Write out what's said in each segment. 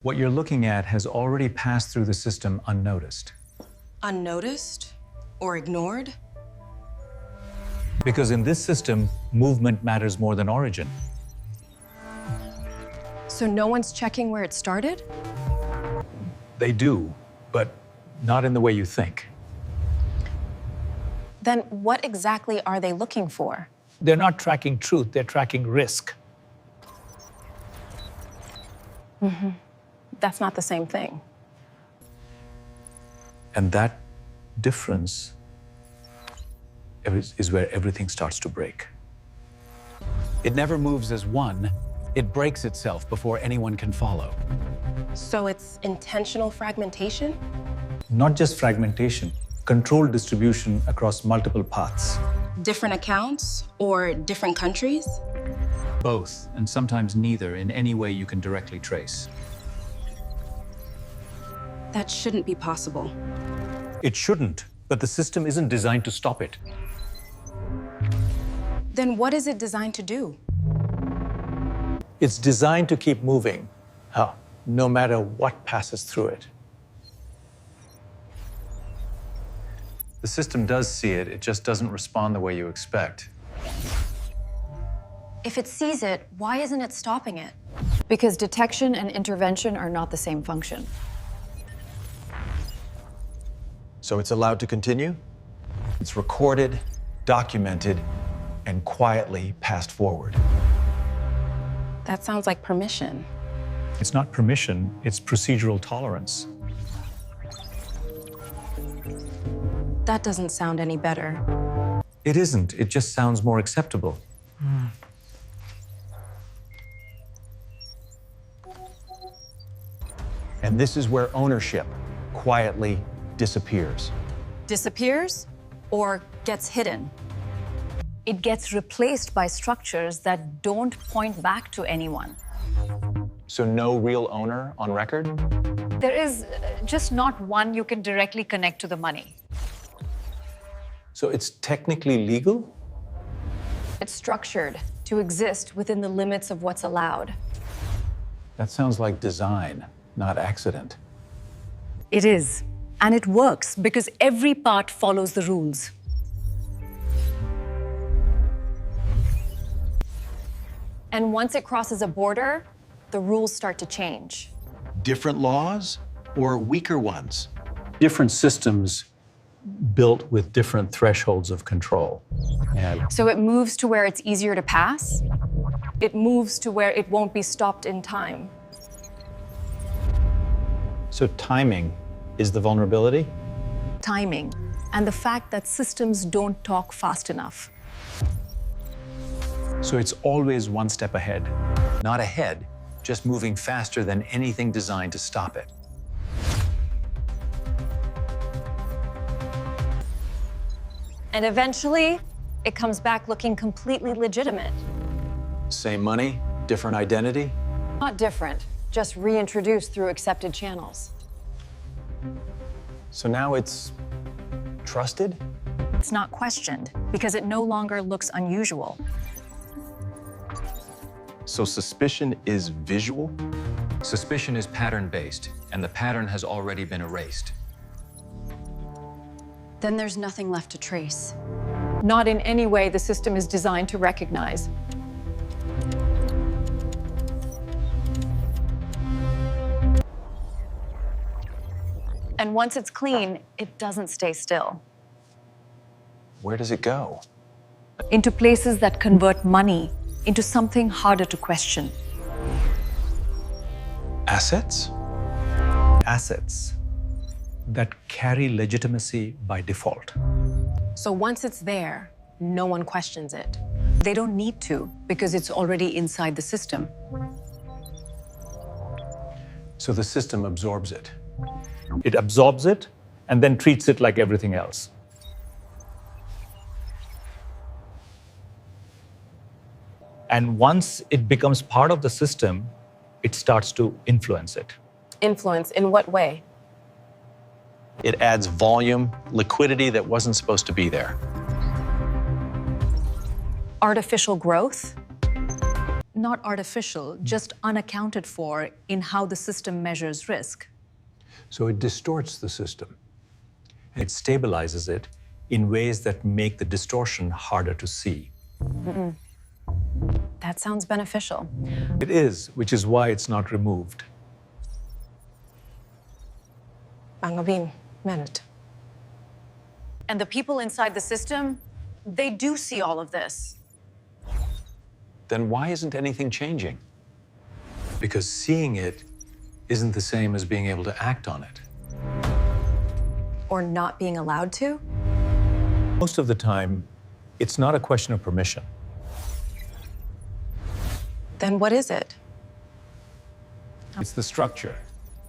What you're looking at has already passed through the system unnoticed. Unnoticed or ignored? Because in this system, movement matters more than origin. So no one's checking where it started? They do, but not in the way you think. Then what exactly are they looking for? They're not tracking truth, they're tracking risk. That's not the same thing. And that difference is where everything starts to break. It never moves as one. It breaks itself before anyone can follow. So it's intentional fragmentation? Not just fragmentation, controlled distribution across multiple paths. Different accounts or different countries? Both, and sometimes neither, in any way you can directly trace. That shouldn't be possible. It shouldn't, but the system isn't designed to stop it. Then what is it designed to do? It's designed to keep moving, no matter what passes through it. The system does see it, it just doesn't respond the way you expect. If it sees it, why isn't it stopping it? Because detection and intervention are not the same function. So it's allowed to continue? It's recorded, documented, and quietly passed forward. That sounds like permission. It's not permission, it's procedural tolerance. That doesn't sound any better. It isn't, it just sounds more acceptable. And this is where ownership quietly disappears. Disappears or gets hidden. It gets replaced by structures that don't point back to anyone. So no real owner on record? There is just not one you can directly connect to the money. So it's technically legal? It's structured to exist within the limits of what's allowed. That sounds like design, not accident. It is. And it works because every part follows the rules. And once it crosses a border, the rules start to change. Different laws or weaker ones? Different systems built with different thresholds of control. And So it moves to where it's easier to pass. It moves to where it won't be stopped in time. So timing is the vulnerability? Timing and the fact that systems don't talk fast enough. so it's always one step ahead. Not ahead, just moving faster than anything designed to stop it. And eventually, it comes back looking completely legitimate. Same money, different identity? Not different, just reintroduced through accepted channels. So now it's trusted? It's not questioned because it no longer looks unusual. So suspicion is visual? Suspicion is pattern-based, and the pattern has already been erased. Then there's nothing left to trace. Not in any way the system is designed to recognize. And once it's clean, it doesn't stay still. Where does it go? Into places that convert money into something harder to question. Assets? Assets that carry legitimacy by default. So once it's there, no one questions it. They don't need to because it's already inside the system. So the system absorbs it. It absorbs it and then treats it like everything else. And once it becomes part of the system, it starts to influence it. Influence in what way? It adds volume, liquidity that wasn't supposed to be there. Artificial growth? not artificial, just unaccounted for in how the system measures risk. So it distorts the system. It stabilizes it in ways that make the distortion harder to see. That sounds beneficial. It is, which is why it's not removed. Bangabim, minute. And the people inside the system, they do see all of this. Then why isn't anything changing? Because seeing it isn't the same as being able to act on it. Or not being allowed to? Most of the time, it's not a question of permission. Then what is it? It's the structure.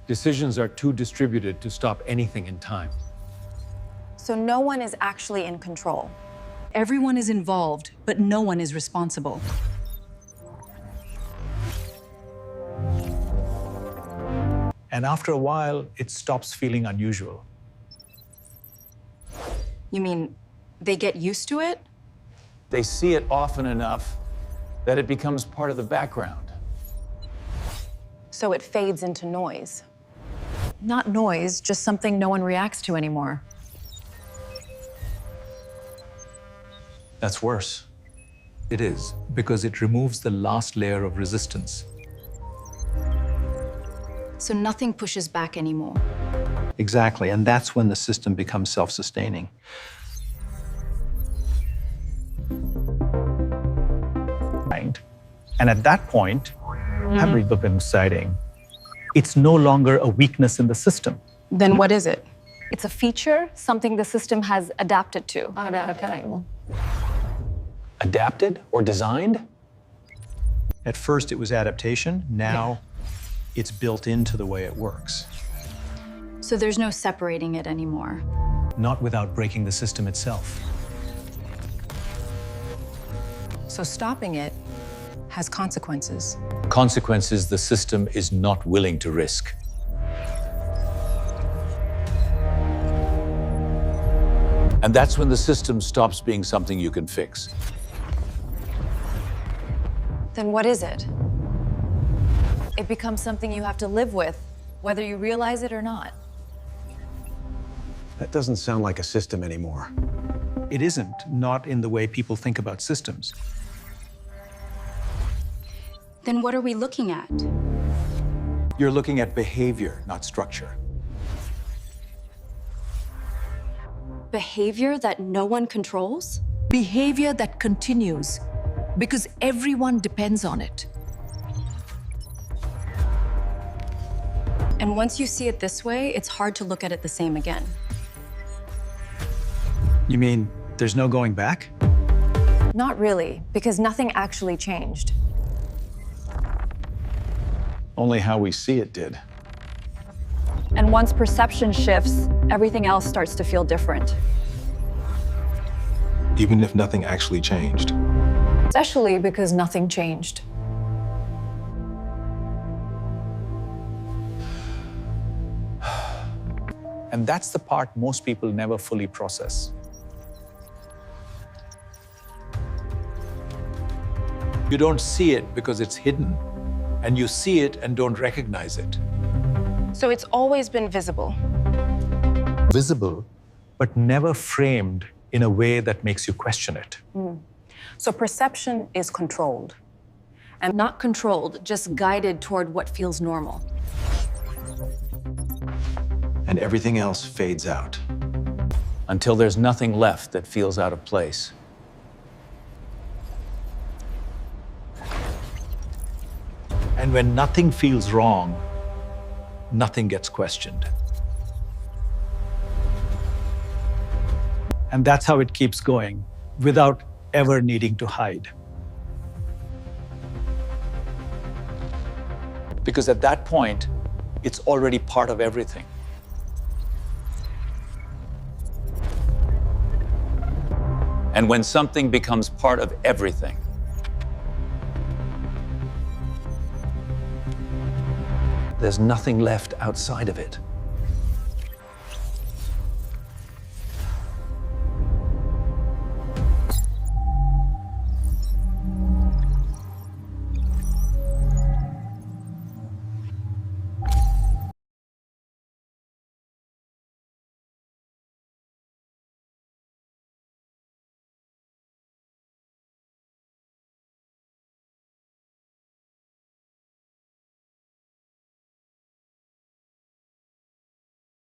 Decisions are too distributed to stop anything in time. So no one is actually in control. Everyone is involved, but no one is responsible. And after a while, it stops feeling unusual. You mean they get used to it? They see it often enough that it becomes part of the background. So it fades into noise. Not noise, just something no one reacts to anymore. That's worse. It is, because it removes the last layer of resistance. So nothing pushes back anymore. Exactly, and that's when the system becomes self-sustaining. And at that point, I'm citing, it's no longer a weakness in the system. Then what is it? It's a feature, something the system has adapted to. Adapted or designed? At first, it was adaptation. Now, it's built into the way it works. So there's no separating it anymore. Not without breaking the system itself. So stopping it has consequences. Consequences the system is not willing to risk. And that's when the system stops being something you can fix. Then what is it? It becomes something you have to live with, whether you realize it or not. That doesn't sound like a system anymore. It isn't, not in the way people think about systems. Then what are we looking at? You're looking at behavior, not structure. Behavior that no one controls? Behavior that continues because everyone depends on it. And once you see it this way, it's hard to look at it the same again. You mean there's no going back? Not really, because nothing actually changed. Only how we see it did. And once perception shifts, everything else starts to feel different. Even if nothing actually changed. Especially because nothing changed. And that's the part most people never fully process. You don't see it because it's hidden, and you see it and don't recognize it. So it's always been visible. Visible, but never framed in a way that makes you question it. So perception is controlled. And not controlled, just guided toward what feels normal. And everything else fades out. Until there's nothing left that feels out of place. And when nothing feels wrong, nothing gets questioned. And that's how it keeps going, without ever needing to hide. Because at that point, it's already part of everything. And when something becomes part of everything, There's nothing left outside of it.